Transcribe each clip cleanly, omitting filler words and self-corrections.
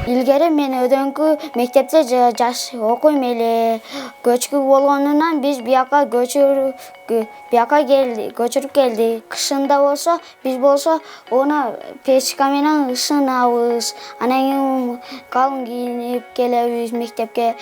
Илгери мен өдөңкү мектепте жаш окуйм эле. Көчкү болгонунан биз бияка көчүрүп келдик. Кышында болсо биз оны печка менен ышынабыз. Анан кийин калың кийинип келебиз мектепке.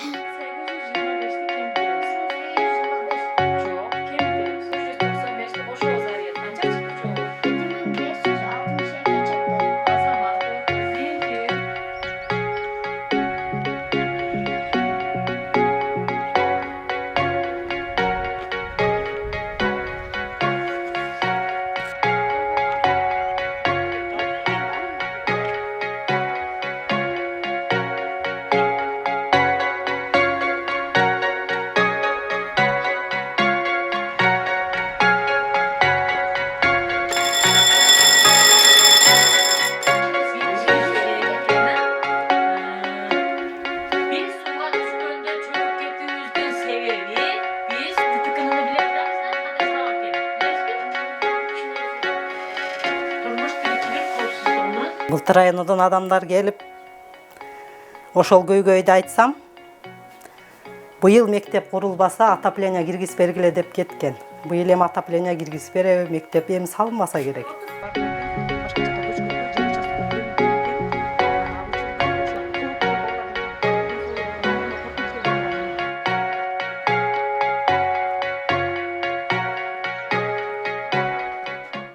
Былтыр районудан адамдар келип, ошол көйгөйдү айтсам, быйыл мектеп курулбаса отопление киргизбергиле деп кеткен. Быйыл эми отопление киргизип береби, мектеп эми салынбаса керек.